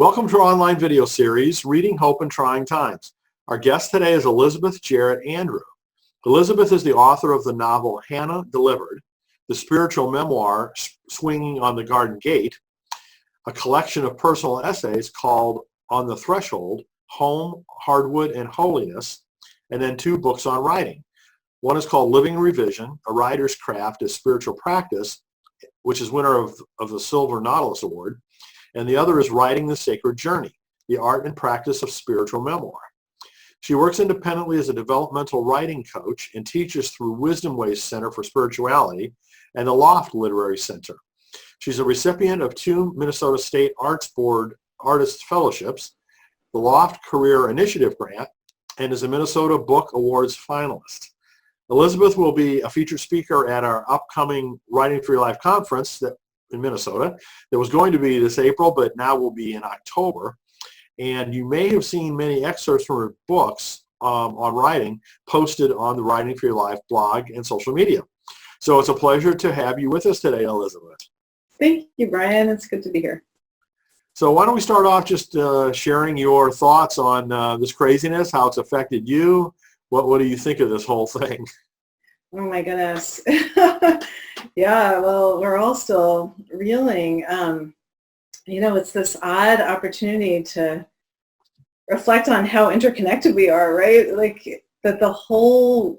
Welcome to our online video series, Reading Hope in Trying Times. Our guest today is Elizabeth Jarrett Andrew. Elizabeth is the author of the novel Hannah Delivered, the spiritual memoir Swinging on the Garden Gate, a collection of personal essays called On the Threshold, Home, Hardwood, and Holiness, and then 2 books on writing. One is called Living Revision, A Writer's Craft as Spiritual Practice, which is winner of the Silver Nautilus Award, and the other is Writing the Sacred Journey, the art and practice of spiritual memoir. She works independently as a developmental writing coach and teaches through Wisdom Ways Center for Spirituality and the Loft Literary Center. She's a recipient of 2 Minnesota State Arts Board Artist Fellowships, the Loft Career Initiative Grant, and is a Minnesota Book Awards finalist. Elizabeth will be a featured speaker at our upcoming Writing for Your Life conference in Minnesota that was going to be this April, but now will be in October. And you may have seen many excerpts from her books on writing posted on the Writing for Your Life blog and social media. So it's a pleasure to have you with us today, Elizabeth. Thank you, Brian. It's good to be here. So why don't we start off just sharing your thoughts on this craziness, how it's affected you. What do you think of this whole thing? Oh my goodness. Yeah, well, we're all still reeling. It's this odd opportunity to reflect on how interconnected we are, right? Like that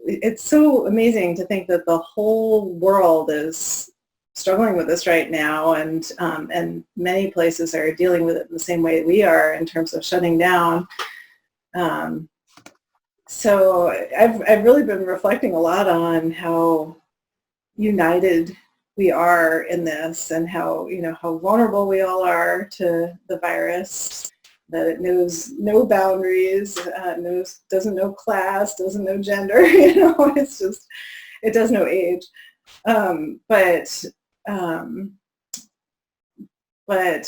it's so amazing to think that the whole world is struggling with this right now, and many places are dealing with it in the same way we are in terms of shutting down. So I've really been reflecting a lot on how united we are in this, and how vulnerable we all are to the virus, that it knows no boundaries, doesn't know class, doesn't know gender, it's just, it does know age. But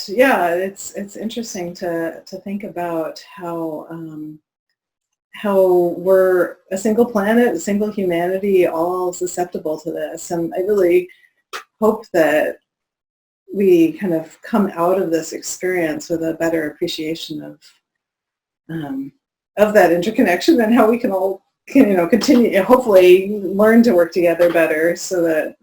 yeah, it's interesting to think about how we're a single planet, a single humanity, all susceptible to this. And I really hope that we kind of come out of this experience with a better appreciation of that interconnection, and how we can all continue, hopefully learn to work together better, so that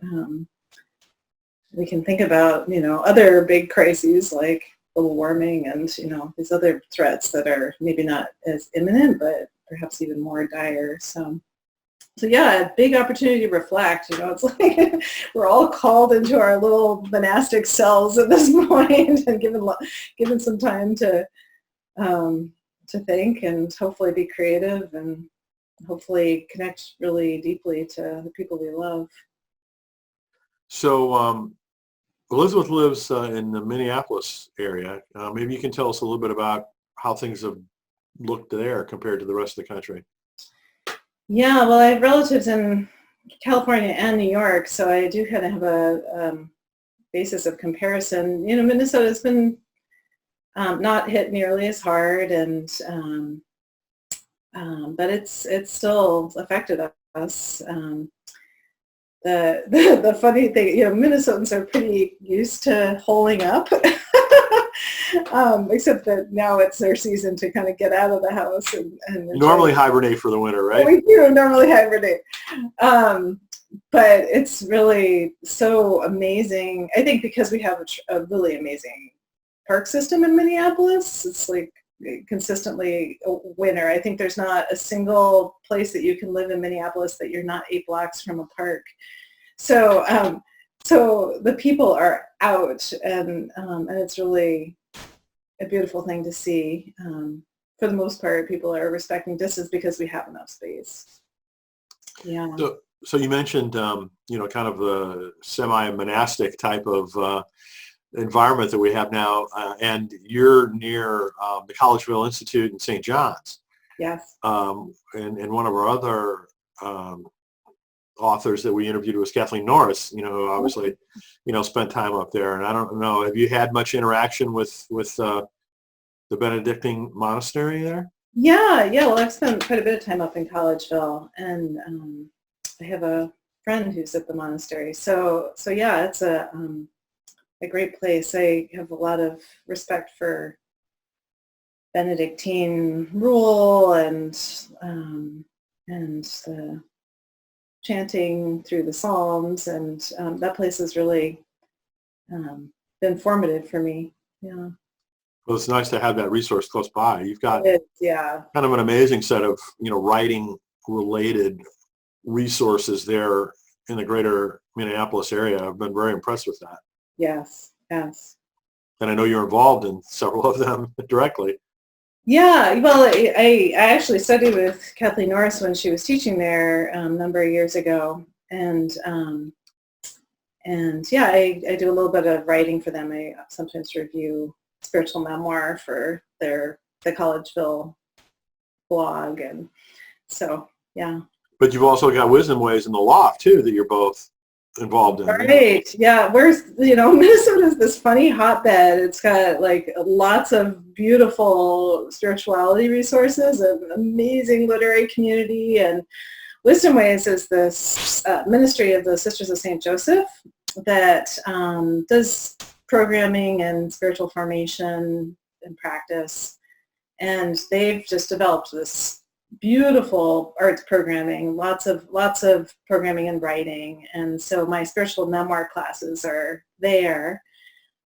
we can think about other big crises like global warming and these other threats that are maybe not as imminent, but perhaps even more dire. So yeah, a big opportunity to reflect. It's like we're all called into our little monastic cells at this point, and given some time to think, and hopefully be creative, and hopefully connect really deeply to the people we love. So Elizabeth lives in the Minneapolis area. Maybe you can tell us a little bit about how things have looked there compared to the rest of the country. Yeah, well, I have relatives in California and New York, so I do kind of have a basis of comparison. Minnesota's been not hit nearly as hard, and but it's still affected us. The funny thing, Minnesotans are pretty used to holing up, except that now it's their season to kind of get out of the house and normally hibernate for the winter, right? We do normally hibernate, but it's really so amazing. I think because we have a really amazing park system in Minneapolis, it's like consistently a winner. I think there's not a single place that you can live in Minneapolis that you're not 8 blocks from a park. So the people are out, and it's really a beautiful thing to see. For the most part, people are respecting distance because we have enough space. Yeah. So you mentioned, kind of the semi-monastic type of environment that we have now, and you're near the Collegeville Institute in St. John's. Yes. And one of our other authors that we interviewed was Kathleen Norris, who obviously, spent time up there. And I don't know, have you had much interaction with the Benedictine monastery there? Yeah. Well, I've spent quite a bit of time up in Collegeville, and I have a friend who's at the monastery. So yeah, it's a great place. I have a lot of respect for Benedictine rule and the chanting through the Psalms, and that place has really been formative for me. Yeah. Well, it's nice to have that resource close by. You've got Yeah. kind of an amazing set of, writing related resources there in the greater Minneapolis area. I've been very impressed with that. Yes. Yes. And I know you're involved in several of them directly. Yeah, well, I actually studied with Kathleen Norris when she was teaching there a number of years ago, and yeah, I do a little bit of writing for them. I sometimes review spiritual memoir for the Collegeville blog, and so yeah. But you've also got Wisdom Ways in the Loft too that you're both involved in. Right. Yeah. Minnesota's this funny hotbed. It's got like lots of beautiful spirituality resources, an amazing literary community, and Wisdom Ways is this ministry of the Sisters of St. Joseph that does programming and spiritual formation and practice. And they've just developed this beautiful arts programming, lots of programming and writing. And so my spiritual memoir classes are there.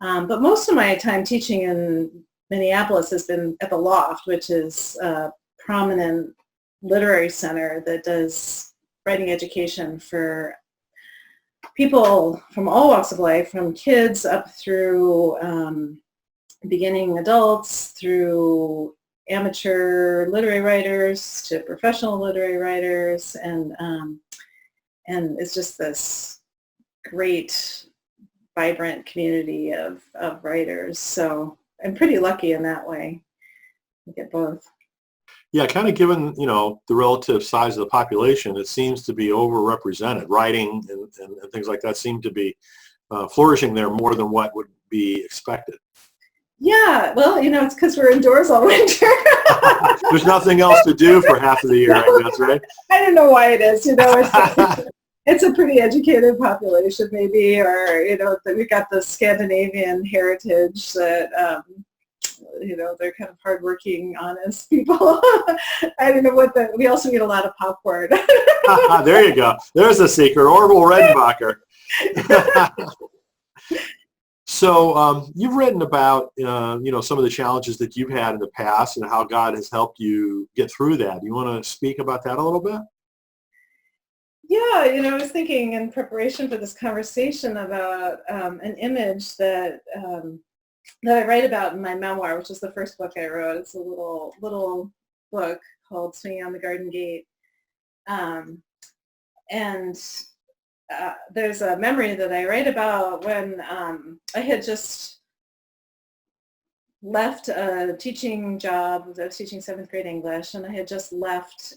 But most of my time teaching in Minneapolis has been at the Loft, which is a prominent literary center that does writing education for people from all walks of life, from kids up through beginning adults, through amateur literary writers to professional literary writers, and it's just this great, vibrant community of writers. So I'm pretty lucky in that way. I get both. Yeah, kind of given, the relative size of the population, it seems to be overrepresented. Writing and things like that seem to be flourishing there more than what would be expected. Yeah, well, it's because we're indoors all winter. There's nothing else to do for half of the year, I guess, right? I don't know why it is. It's a pretty educated population, maybe, or we got the Scandinavian heritage that they're kind of hardworking, honest people. I don't know we also eat a lot of popcorn. There you go. There's a secret. Orville Redenbacher. So you've written about, some of the challenges that you've had in the past and how God has helped you get through that. You want to speak about that a little bit? Yeah, I was thinking in preparation for this conversation about an image that I write about in my memoir, which is the first book I wrote. It's a little book called Swinging on the Garden Gate. There's a memory that I write about when I had just left a teaching job. I was teaching 7th grade English, and I had just left,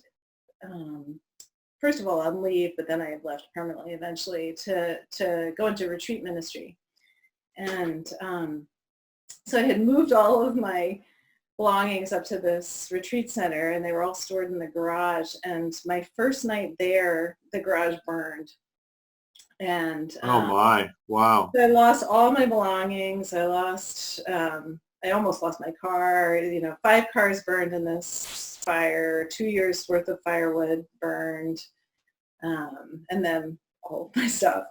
first of all, on leave, but then I had left permanently eventually to go into retreat ministry. And so I had moved all of my belongings up to this retreat center, and they were all stored in the garage. And my first night there, the garage burned. And oh my, wow. I lost all my belongings. I almost lost my car. 5 cars burned in this fire, 2 years worth of firewood burned, and then all of my stuff.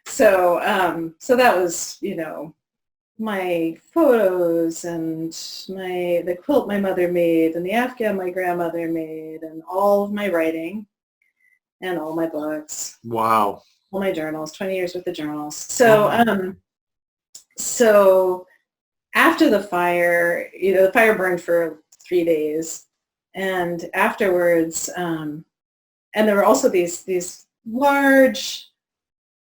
So that was, my photos and the quilt my mother made and the Afghan my grandmother made and all of my writing and all my books. Wow. All my journals, 20 years worth of journals. So after the fire, the fire burned for 3 days, and afterwards, and there were also these large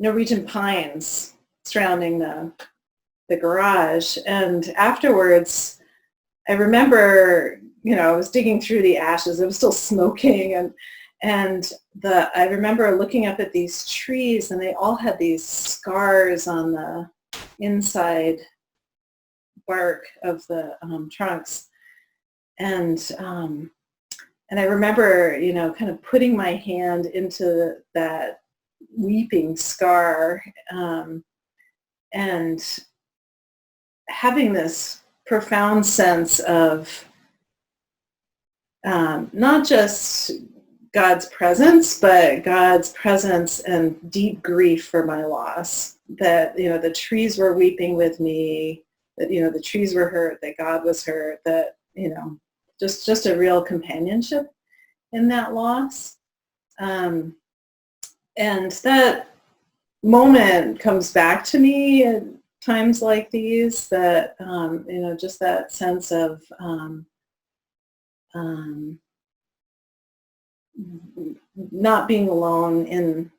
Norwegian pines surrounding the garage. And afterwards, I remember, I was digging through the ashes. It was still smoking, and I remember looking up at these trees, and they all had these scars on the inside bark of the trunks. And I remember, kind of putting my hand into that weeping scar and having this profound sense of not just God's presence, but God's presence and deep grief for my loss. That, the trees were weeping with me, that, the trees were hurt, that God was hurt, that, just a real companionship in that loss. And that moment comes back to me at times like these, that, just that sense of not being alone in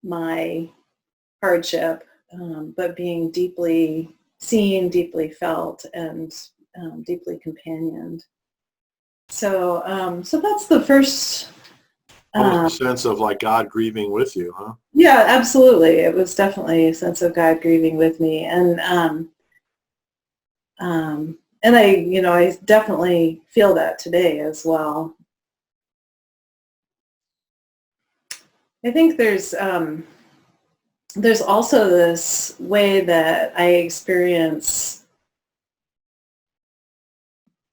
my hardship, but being deeply seen, deeply felt, and deeply companioned. So, so that's the first. Almost a sense of like God grieving with you, huh? Yeah, absolutely. It was definitely a sense of God grieving with me, and I definitely feel that today as well. I think there's also this way that I experience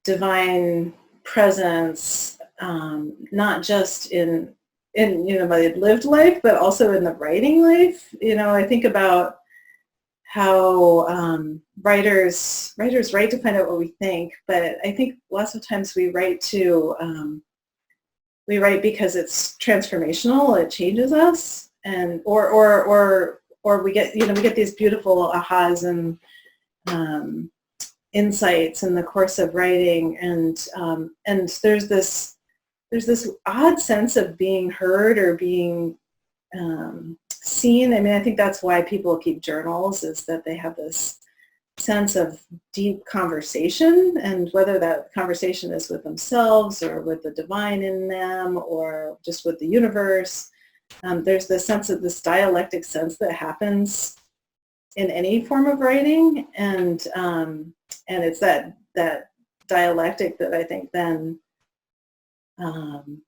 divine presence, not just in my lived life, but also in the writing life. I think about how writers write to find out what we think, but I think lots of times we write because it's transformational. It changes us, and or we get these beautiful ahas and insights in the course of writing, and there's this odd sense of being heard or being seen. I mean, I think that's why people keep journals, is that they have this sense of deep conversation, and whether that conversation is with themselves or with the divine in them or just with the universe, there's this sense of this dialectic sense that happens in any form of writing, and it's that dialectic that I think then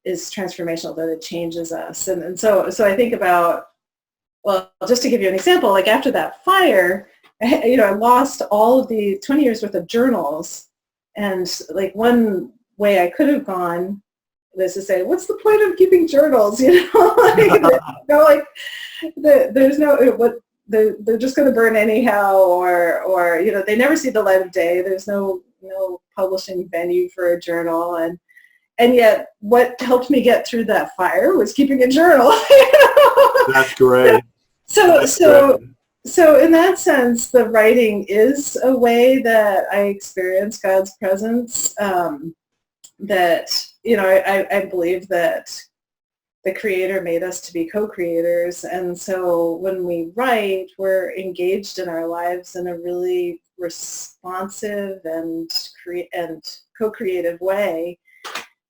is transformational, that it changes us. And so I think about, well, just to give you an example, like after that fire, I lost all of the 20 years worth of journals, and like one way I could have gone was to say, what's the point of keeping journals? There's no, they're just going to burn anyhow, or they never see the light of day. There's no publishing venue for a journal, and yet what helped me get through that fire was keeping a journal. That's great. So in that sense, the writing is a way that I experience God's presence. That I believe that the Creator made us to be co-creators, and so when we write, we're engaged in our lives in a really responsive and co-creative way.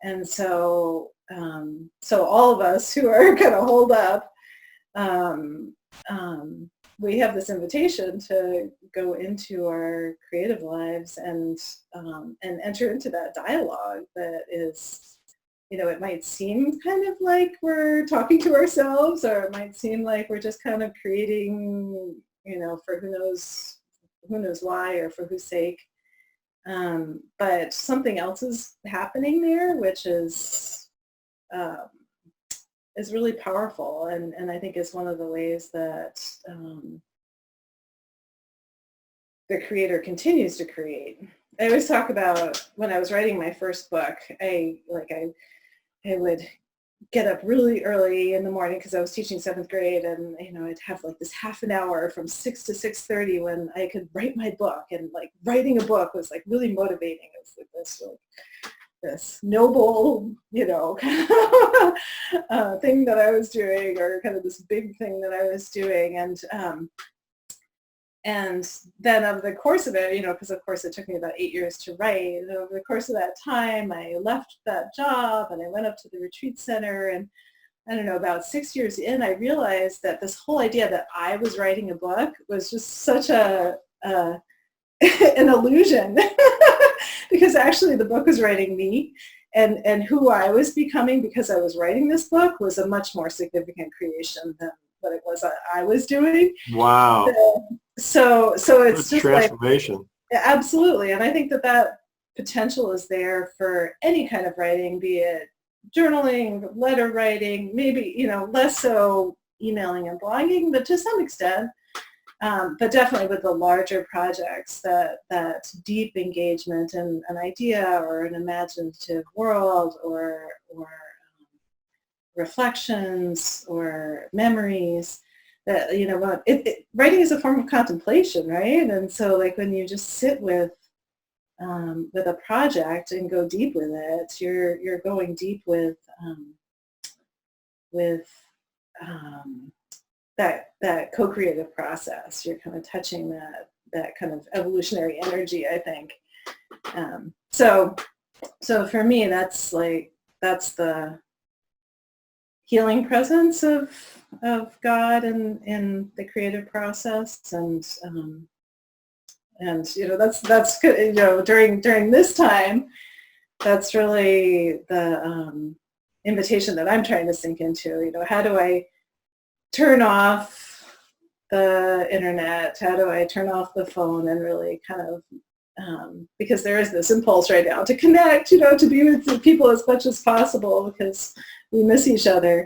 And so all of us who are kind of holed up, we have this invitation to go into our creative lives and enter into that dialogue that is, it might seem kind of like we're talking to ourselves, or it might seem like we're just kind of creating, for who knows why or for whose sake. But something else is happening there, which is really powerful, and I think is one of the ways that the Creator continues to create. I always talk about when I was writing my first book, I would get up really early in the morning because I was teaching 7th grade, and I'd have like this half an hour from 6 to 6:30 when I could write my book, and like writing a book was like really motivating. It was like this noble, kind of thing that I was doing, or kind of this big thing that I was doing, and then over the course of it, because of course it took me about 8 years to write, and over the course of that time, I left that job and I went up to the retreat center, and I don't know, about 6 years in, I realized that this whole idea that I was writing a book was just such an illusion, because actually the book was writing me, and who I was becoming because I was writing this book was a much more significant creation than what it was I was doing. Wow. So it's just transformation. like, absolutely. And I think that that potential is there for any kind of writing, be it journaling, letter writing, maybe, less so emailing and blogging, but to some extent. But definitely with the larger projects, that deep engagement in an idea or an imaginative world or reflections or memories, that, writing is a form of contemplation, right? And so like when you just sit with a project and go deep with it, you're going deep with that co-creative process. You're kind of touching that kind of evolutionary energy, I think. So for me, that's the healing presence of God in the creative process, and that's good. During this time, that's really the invitation that I'm trying to sink into. How do I turn off the internet? How do I turn off the phone and really kind of, because there is this impulse right now to connect, to be with people as much as possible because we miss each other.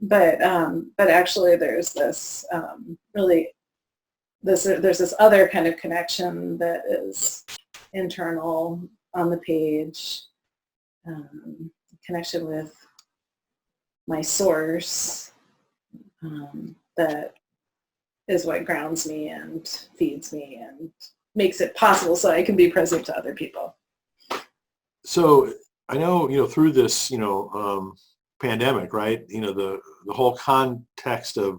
But actually there's this there's this other kind of connection that is internal on the page, connection with my source, that is what grounds me and feeds me and makes it possible so I can be present to other people. So I know, through this, pandemic, right? The whole context of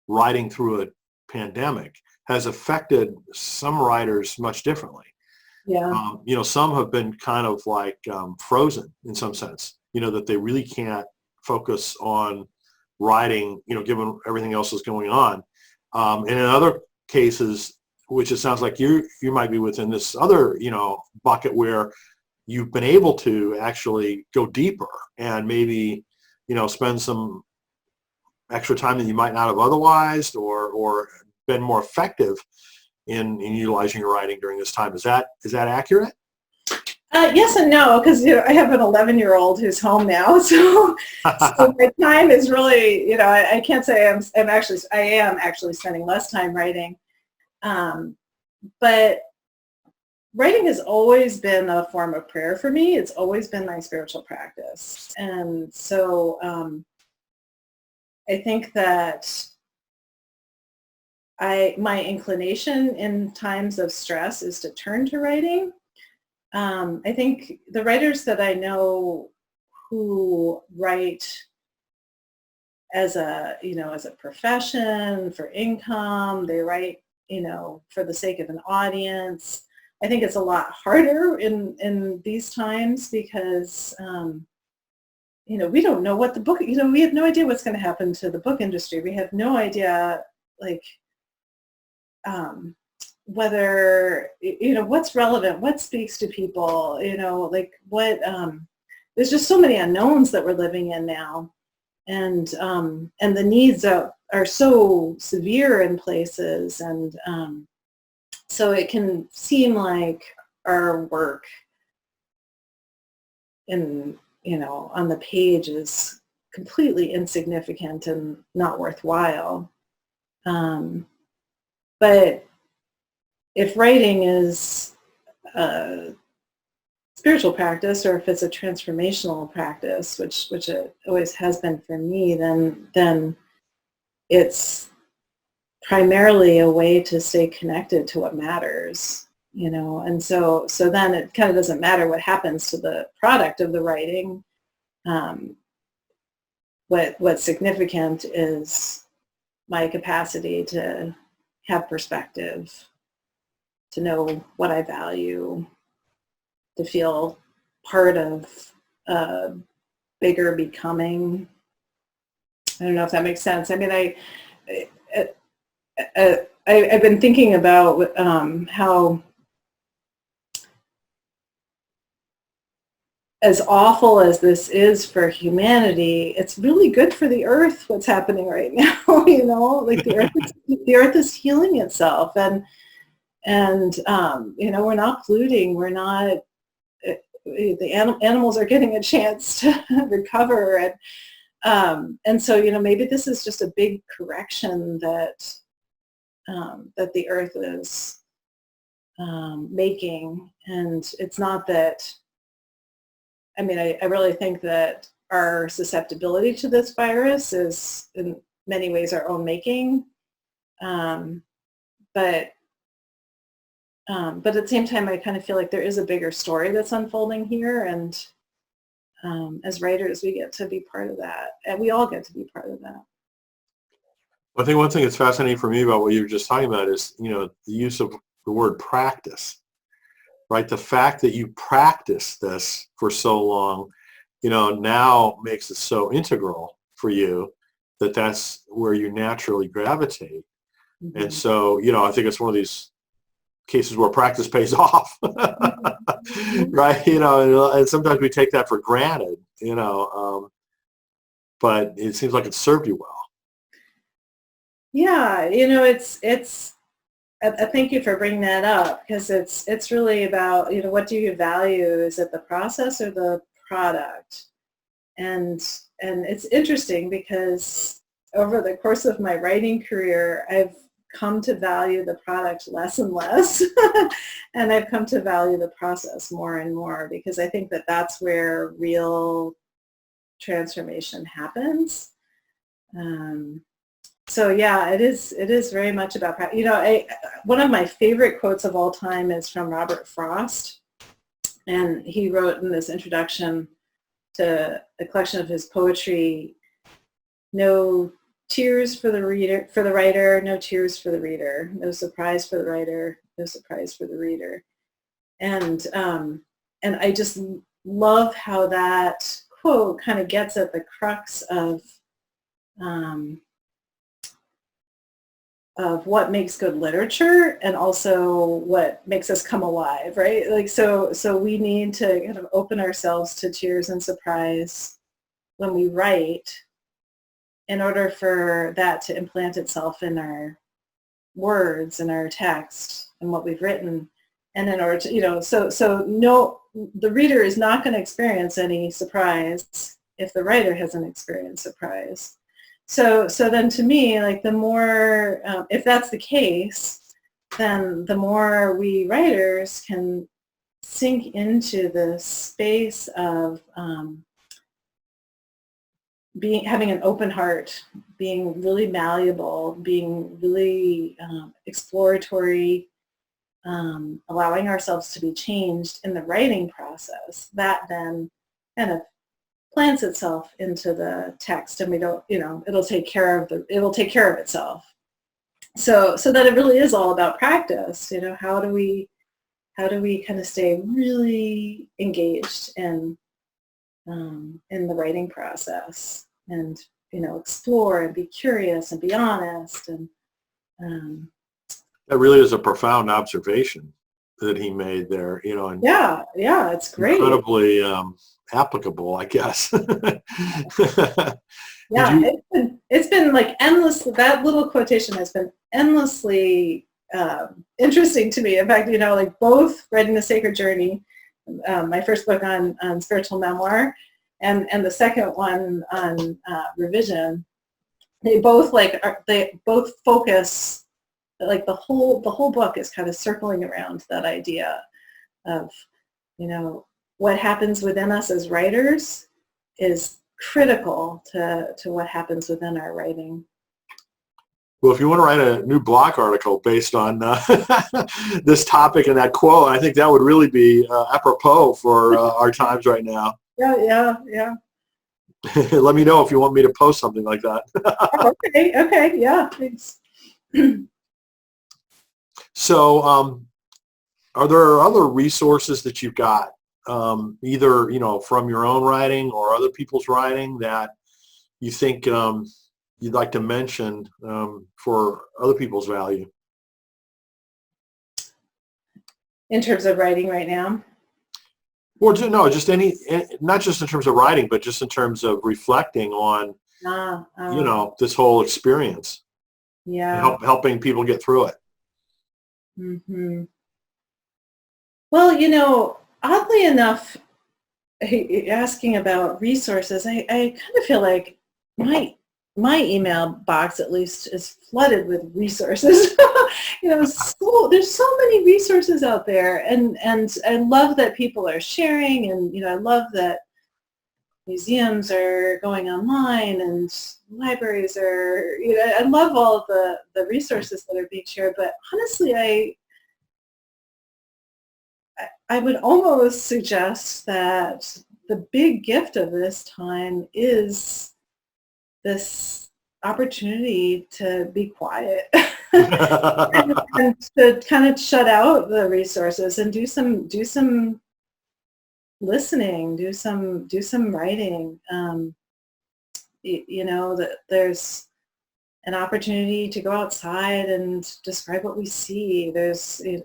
writing through a pandemic has affected some writers much differently. Yeah. Some have been kind of like frozen in some sense, that they really can't focus on writing, given everything else is going on. And in other cases, which it sounds like you might be within this other, bucket where you've been able to actually go deeper and maybe, spend some extra time that you might not have otherwise, or been more effective in utilizing your writing during this time. Is that accurate? Yes and no, because I have an 11-year-old who's home now, so my time is really, I can't say I am actually spending less time writing, but writing has always been a form of prayer for me. It's always been my spiritual practice, and so I think that my inclination in times of stress is to turn to writing. I think the writers that I know who write as a profession, for income, they write, for the sake of an audience. I think it's a lot harder in these times because, we don't know what the book, we have no idea what's going to happen to the book industry. We have no idea, whether, what's relevant, what speaks to people, what, there's just so many unknowns that we're living in now. And the needs are so severe in places. And so it can seem like our work on the page is completely insignificant and not worthwhile. But if writing is a spiritual practice, or if it's a transformational practice, which it always has been for me, then it's primarily a way to stay connected to what matters, and so then it kind of doesn't matter what happens to the product of the writing. What's significant is my capacity to have perspective, to know what I value, to feel part of a bigger becoming. I don't know if that makes sense. I mean, I've been thinking about how, as awful as this is for humanity, it's really good for the earth what's happening right now. The earth is healing itself, and And, we're not polluting. We're not, the animals are getting a chance to recover. And so, maybe this is just a big correction that the earth is making. And it's not that, I really think that our susceptibility to this virus is in many ways our own making. But at the same time, I kind of feel like there is a bigger story that's unfolding here. And as writers, we get to be part of that. And we all get to be part of that. I think one thing that's fascinating for me about what you were just talking about is, the use of the word practice, right? The fact that you practice this for so long, now makes it so integral for you that that's where you naturally gravitate. Mm-hmm. And so, I think it's one of these cases where practice pays off, right? And sometimes we take that for granted, but it seems like it served you well. Yeah, it's. I thank you for bringing that up, because it's really about, what do you value? Is it the process or the product? And it's interesting because over the course of my writing career, I've come to value the product less and less, and I've come to value the process more and more, because I think that that's where real transformation happens. So yeah, it is very much about, one of my favorite quotes of all time is from Robert Frost, and he wrote in this introduction to a collection of his poetry, "No tears for the writer, no tears for the reader, no surprise for the writer, no surprise for the reader." And I just love how that quote kind of gets at the crux of what makes good literature, and also what makes us come alive, right? Like, so we need to kind of open ourselves to tears and surprise when we write, in order for that to implant itself in our words and our text and what we've written. And in order to, the reader is not going to experience any surprise if the writer hasn't experienced surprise. So then, to me, like, the more, if that's the case, then the more we writers can sink into the space of having an open heart, being really malleable, being really exploratory, allowing ourselves to be changed in the writing process, that then kind of plants itself into the text, and we don't, it'll take care of itself. So that it really is all about practice. How do we kind of stay really engaged in the writing process, and explore and be curious and be honest. And that really is a profound observation that he made there, and yeah, it's great. Incredibly applicable, I guess. Yeah, it's been like endless. That little quotation has been endlessly interesting to me. In fact, like, both Writing the Sacred Journey, my first book on spiritual memoir, and the second one on revision, they both focus, like, the whole book is kind of circling around that idea of, what happens within us as writers is critical to what happens within our writing. Well, if you want to write a new blog article based on this topic and that quote, I think that would really be apropos for our times right now. Yeah. Let me know if you want me to post something like that. Okay, yeah, thanks. So, are there other resources that you've got, either from your own writing or other people's writing, that you think you'd like to mention for other people's value? In terms of writing right now? Or no, just not just in terms of writing, but just in terms of reflecting on, this whole experience. Yeah. Helping people get through it. Hmm. Well, oddly enough, asking about resources, I kind of feel like my my email box at least is flooded with resources. There's so many resources out there, and I love that people are sharing, and I love that museums are going online and libraries are, I love all of the resources that are being shared, but honestly, I would almost suggest that the big gift of this time is this opportunity to be quiet and to kind of shut out the resources and do some listening, do some writing. That there's an opportunity to go outside and describe what we see. There's an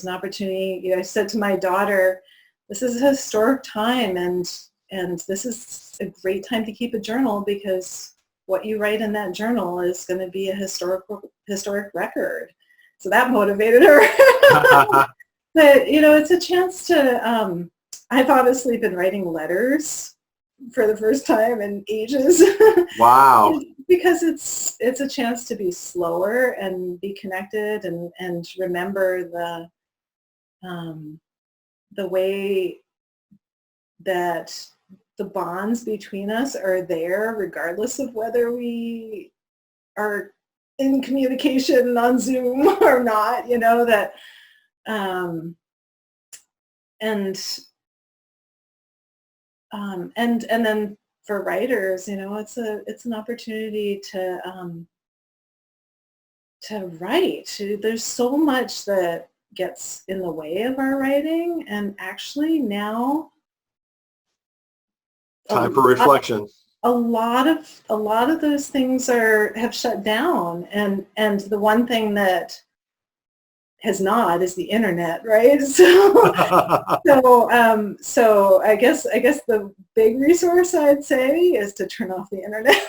opportunity. I said to my daughter, this is a historic time, and this is a great time to keep a journal, because what you write in that journal is going to be a historic record. So that motivated her. But it's a chance to. I've honestly been writing letters for the first time in ages. Wow. Because it's a chance to be slower and be connected, and remember the way that the bonds between us are there regardless of whether we are in communication on Zoom or not, that and and then for writers, it's an opportunity to write. There's so much that gets in the way of our writing, and actually now Time for reflection. a lot of those things have shut down, and the one thing that has not is the internet, right? So I guess the big resource I'd say is to turn off the internet.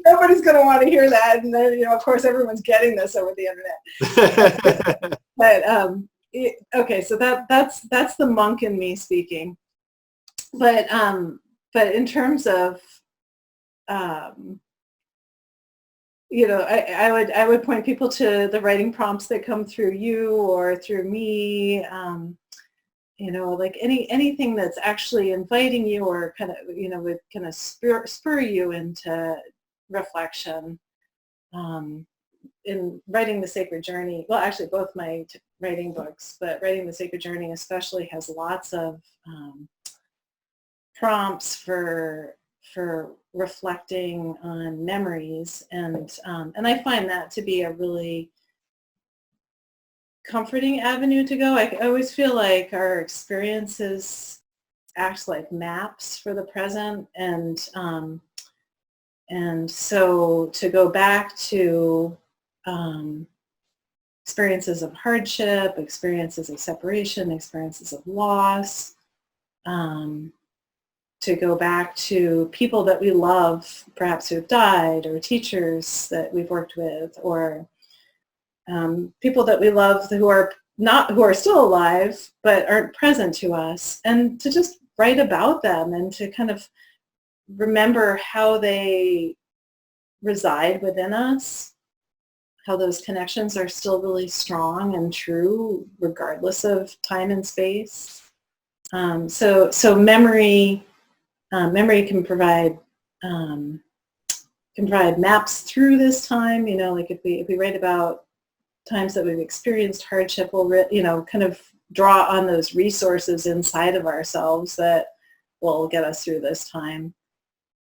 Nobody's going to want to hear that, and then, of course everyone's getting this over the internet. But okay, so that's the monk in me speaking. But in terms of I would point people to the writing prompts that come through you or through me. Like anything that's actually inviting you, or kind of would kind of spur you into reflection. In Writing the Sacred Journey, well, actually both my writing books, but Writing the Sacred Journey especially has lots of prompts for reflecting on memories, and I find that to be a really comforting avenue to go. I always feel like our experiences act like maps for the present, and so to go back to experiences of hardship, experiences of separation, experiences of loss, to go back to people that we love, perhaps who have died, or teachers that we've worked with, or people that we love who are still alive but aren't present to us, and to just write about them and to kind of remember how they reside within us, how those connections are still really strong and true regardless of time and space. So memory can provide maps through this time. Like if we write about times that we've experienced hardship, we'll kind of draw on those resources inside of ourselves that will get us through this time.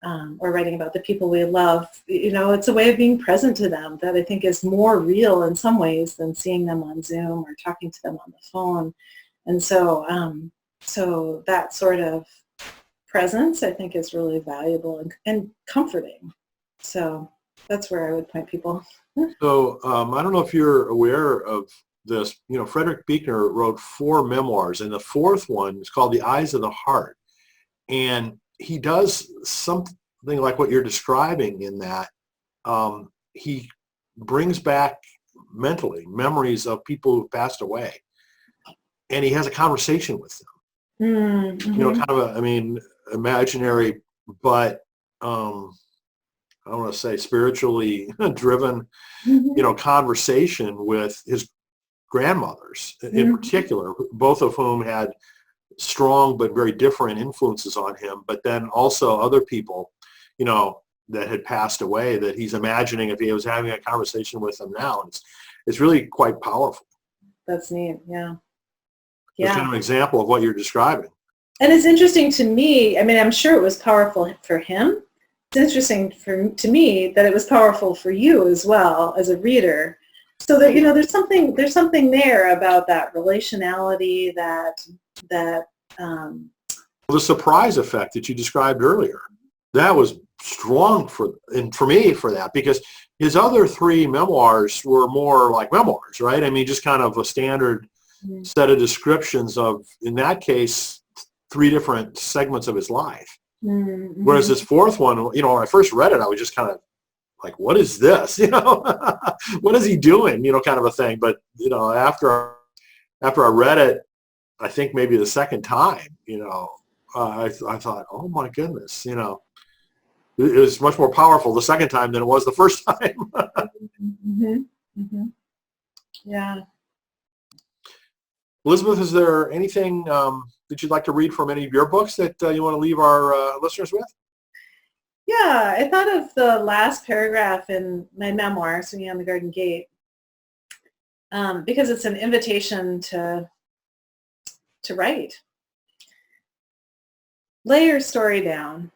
Or writing about the people we love, it's a way of being present to them that I think is more real in some ways than seeing them on Zoom or talking to them on the phone. And so that sort of presence, I think, is really valuable and comforting. So that's where I would point people. So I don't know if you're aware of this. Frederick Buechner wrote 4 memoirs, and the 4th one is called The Eyes of the Heart. And he does something like what you're describing in that he brings back mentally, memories of people who passed away. And he has a conversation with them. Mm-hmm. You know, kind of imaginary, but I don't want to say spiritually driven, conversation with his grandmothers in particular, both of whom had strong but very different influences on him, but then also other people, that had passed away that he's imagining if he was having a conversation with them now. It's really quite powerful. That's neat. Yeah. It's kind of an example of what you're describing. And it's interesting to me, I mean, I'm sure it was powerful for him. It's interesting to me that it was powerful for you as well as a reader. So that, there's something there about that relationality, the surprise effect that you described earlier. That was strong for me for that, because his other three memoirs were more like memoirs, right? I mean, just kind of a standard set of descriptions of, in that case, three different segments of his life. Mm-hmm. Whereas this fourth one, when I first read it, I was just kind of like, what is this? What is he doing? Kind of a thing. But, after I read it, I think maybe the second time, I thought, oh my goodness, it was much more powerful the second time than it was the first time. Yeah. Elizabeth, is there anything that you'd like to read from any of your books that you want to leave our listeners with? Yeah, I thought of the last paragraph in my memoir, Swinging on the Garden Gate, because it's an invitation to write. Lay your story down.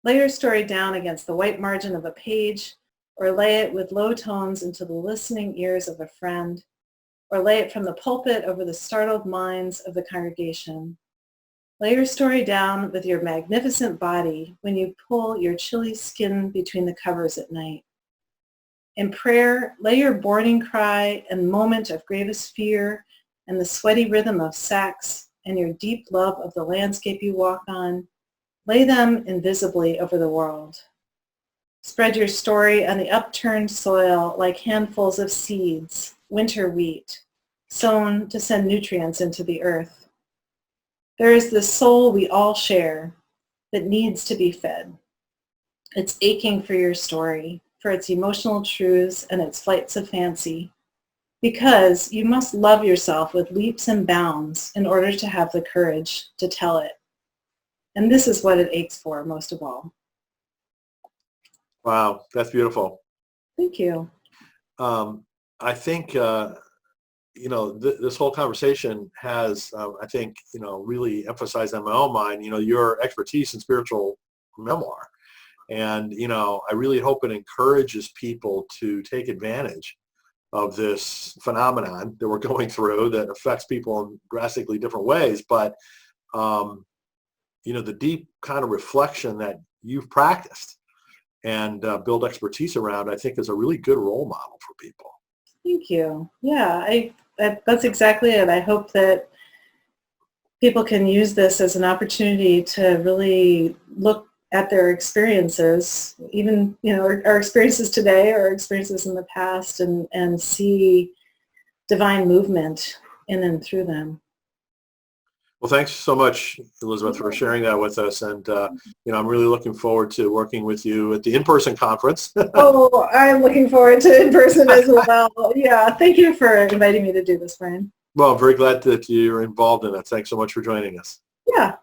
Lay your story down against the white margin of a page, or lay it with low tones into the listening ears of a friend, or lay it from the pulpit over the startled minds of the congregation. Lay your story down with your magnificent body when you pull your chilly skin between the covers at night. In prayer, lay your boarding cry and moment of gravest fear and the sweaty rhythm of sax and your deep love of the landscape you walk on. Lay them invisibly over the world. Spread your story on the upturned soil like handfuls of seeds, winter wheat, sown to send nutrients into the earth. There is this soul we all share that needs to be fed. It's aching for your story, for its emotional truths and its flights of fancy, because you must love yourself with leaps and bounds in order to have the courage to tell it. And this is what it aches for most of all. Wow, that's beautiful. Thank you. I think, this whole conversation has, I think, really emphasized in my own mind, your expertise in spiritual memoir. And, I really hope it encourages people to take advantage of this phenomenon that we're going through that affects people in drastically different ways. But, the deep kind of reflection that you've practiced and build expertise around, I think is a really good role model for people. Thank you. Yeah, that's exactly it. I hope that people can use this as an opportunity to really look at their experiences, even, our experiences today, our experiences in the past, and see divine movement in and through them. Well, thanks so much, Elizabeth, for sharing that with us. And, I'm really looking forward to working with you at the in-person conference. Oh, I'm looking forward to in-person as well. Yeah, thank you for inviting me to do this, Brian. Well, I'm very glad that you're involved in it. Thanks so much for joining us. Yeah.